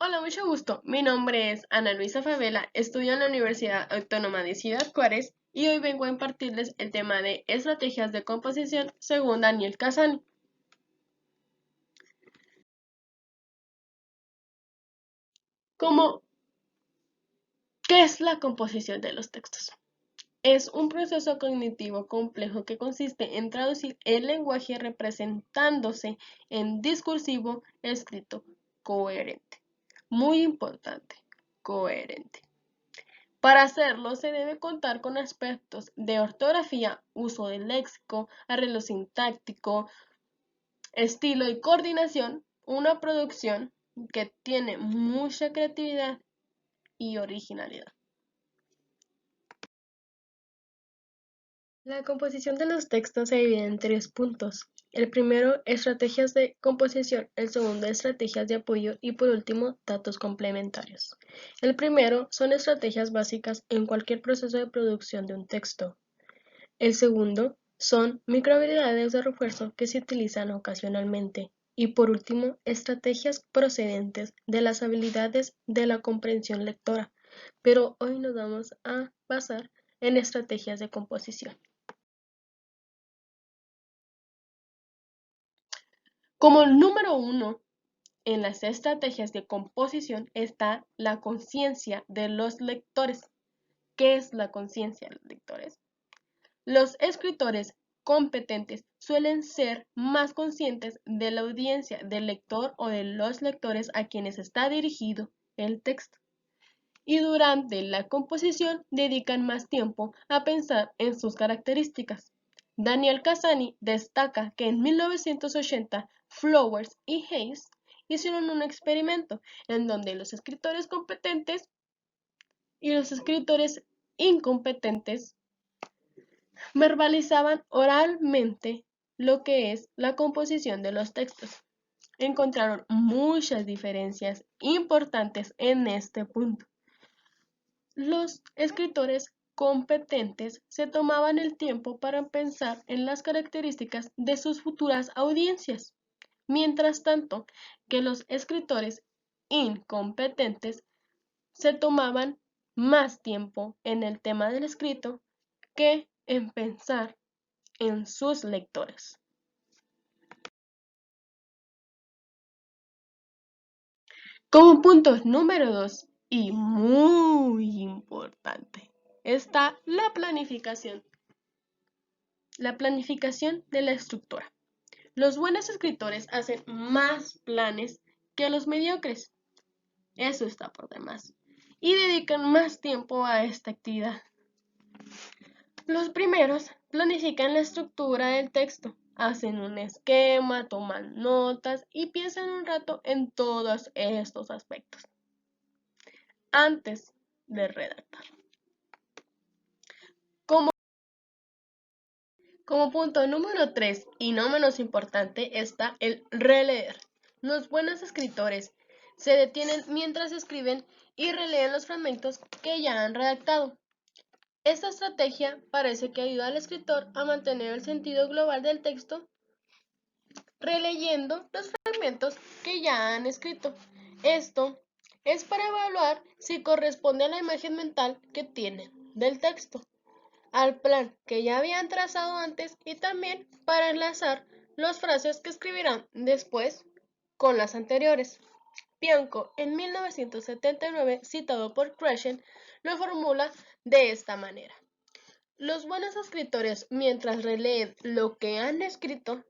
Hola, mucho gusto. Mi nombre es Ana Luisa Favela, estudio en la Universidad Autónoma de Ciudad Juárez y hoy vengo a impartirles el tema de estrategias de composición según Daniel Casani. Como, ¿qué es la composición de los textos? Es un proceso cognitivo complejo que consiste en traducir el lenguaje representándose en discursivo escrito coherente. Muy importante, coherente. Para hacerlo se debe contar con aspectos de ortografía, uso del léxico, arreglo sintáctico, estilo y coordinación, una producción que tiene mucha creatividad y originalidad. La composición de los textos se divide en tres puntos. El primero, estrategias de composición, el segundo, estrategias de apoyo y por último, datos complementarios. El primero son estrategias básicas en cualquier proceso de producción de un texto. El segundo son microhabilidades de refuerzo que se utilizan ocasionalmente. Y por último, estrategias procedentes de las habilidades de la comprensión lectora. Pero hoy nos vamos a basar en estrategias de composición. Como número uno en las estrategias de composición está la conciencia de los lectores. ¿Qué es la conciencia de los lectores? Los escritores competentes suelen ser más conscientes de la audiencia del lector o de los lectores a quienes está dirigido el texto. Y durante la composición dedican más tiempo a pensar en sus características. Daniel Casani destaca que en 1980 Flowers y Hayes hicieron un experimento en donde los escritores competentes y los escritores incompetentes verbalizaban oralmente lo que es la composición de los textos. Encontraron muchas diferencias importantes en este punto. Los escritores competentes se tomaban el tiempo para pensar en las características de sus futuras audiencias, mientras tanto que los escritores incompetentes se tomaban más tiempo en el tema del escrito que en pensar en sus lectores. Como punto número 2 y muy importante está la planificación. La planificación de la estructura. Los buenos escritores hacen más planes que los mediocres. Eso está por demás. Y dedican más tiempo a esta actividad. Los primeros planifican la estructura del texto, hacen un esquema, toman notas y piensan un rato en todos estos aspectos antes de redactar. Como, como punto número 3 y no menos importante está el releer. Los buenos escritores se detienen mientras escriben y releen los fragmentos que ya han redactado. Esta estrategia parece que ayuda al escritor a mantener el sentido global del texto releyendo los fragmentos que ya han escrito. Esto es para evaluar si corresponde a la imagen mental que tienen del texto, al plan que ya habían trazado antes y también para enlazar las frases que escribirán después con las anteriores. Bianco, en 1979, citado por Krashen, lo formula de esta manera. Los buenos escritores, mientras releen lo que han escrito,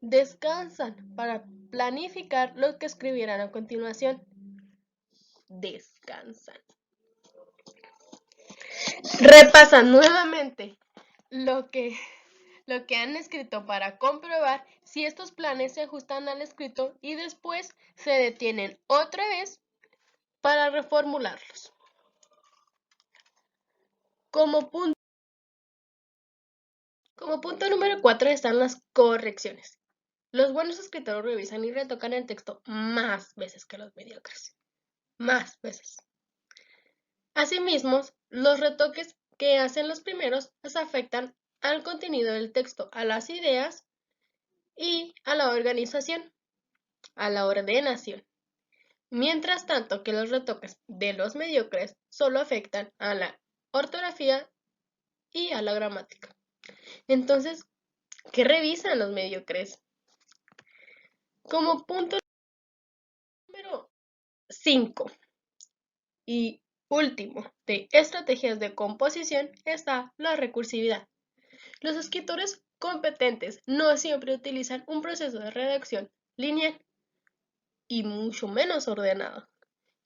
descansan para planificar lo que escribirán a continuación. Descansan. Repasan nuevamente lo que, lo que han escrito para comprobar si estos planes se ajustan al escrito y después se detienen otra vez para reformularlos. Como punto, como punto número 4 están las correcciones. Los buenos escritores revisan y retocan el texto más veces que los mediocres. Más veces. Asimismo, los retoques que hacen los primeros afectan al contenido del texto, a las ideas y a la organización, a la ordenación. Mientras tanto que los retoques de los mediocres solo afectan a la ortografía y a la gramática. Entonces, ¿qué revisan los mediocres? Como punto número 5 y último de estrategias de composición está la recursividad. Los escritores competentes no siempre utilizan un proceso de redacción lineal y mucho menos ordenado,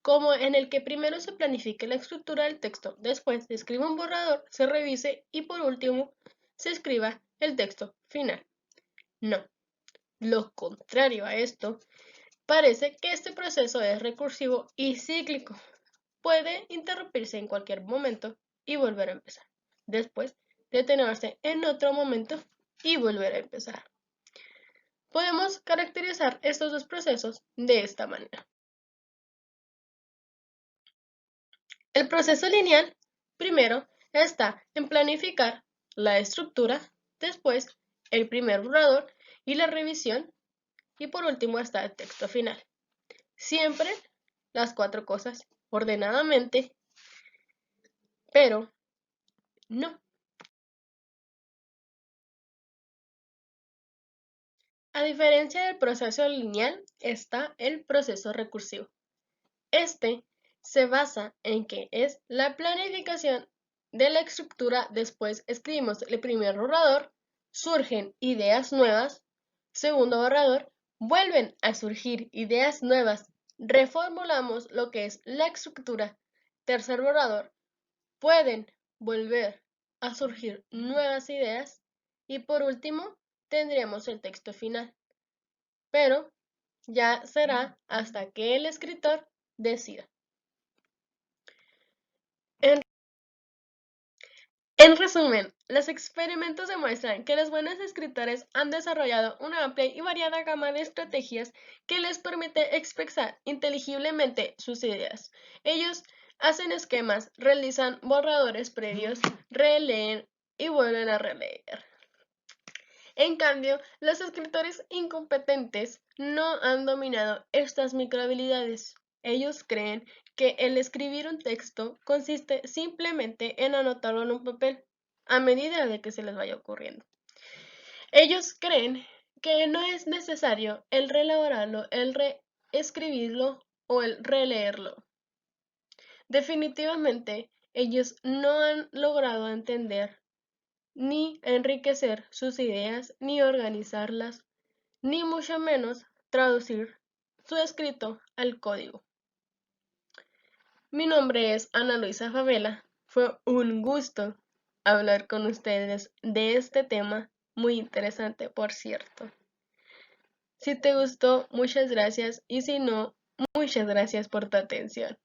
como en el que primero se planifique la estructura del texto, después se escriba un borrador, se revise y por último se escriba el texto final. No, lo contrario a esto, parece que este proceso es recursivo y cíclico. Puede interrumpirse en cualquier momento y volver a empezar. Después, detenerse en otro momento y volver a empezar. Podemos caracterizar estos dos procesos de esta manera. El proceso lineal, primero, está en planificar la estructura, después el primer borrador y la revisión, y por último está el texto final. Siempre las cuatro cosas ordenadamente, pero no. A diferencia del proceso lineal, está el proceso recursivo. Este se basa en que es la planificación de la estructura, después escribimos el primer borrador, surgen ideas nuevas, segundo borrador, vuelven a surgir ideas nuevas, reformulamos lo que es la estructura, tercer borrador, pueden volver a surgir nuevas ideas y por último tendríamos el texto final. Pero ya será hasta que el escritor decida. En resumen, los experimentos demuestran que los buenos escritores han desarrollado una amplia y variada gama de estrategias que les permite expresar inteligiblemente sus ideas. Ellos hacen esquemas, realizan borradores previos, releen y vuelven a releer. En cambio, los escritores incompetentes no han dominado estas microhabilidades. Ellos creen que el escribir un texto consiste simplemente en anotarlo en un papel a medida de que se les vaya ocurriendo. Ellos creen que no es necesario el reelaborarlo, el reescribirlo o el releerlo. Definitivamente, ellos no han logrado entender ni enriquecer sus ideas, ni organizarlas, ni mucho menos traducir su escrito al código. Mi nombre es Ana Luisa Favela. Fue un gusto hablar con ustedes de este tema muy interesante, por cierto. Si te gustó, muchas gracias y si no, muchas gracias por tu atención.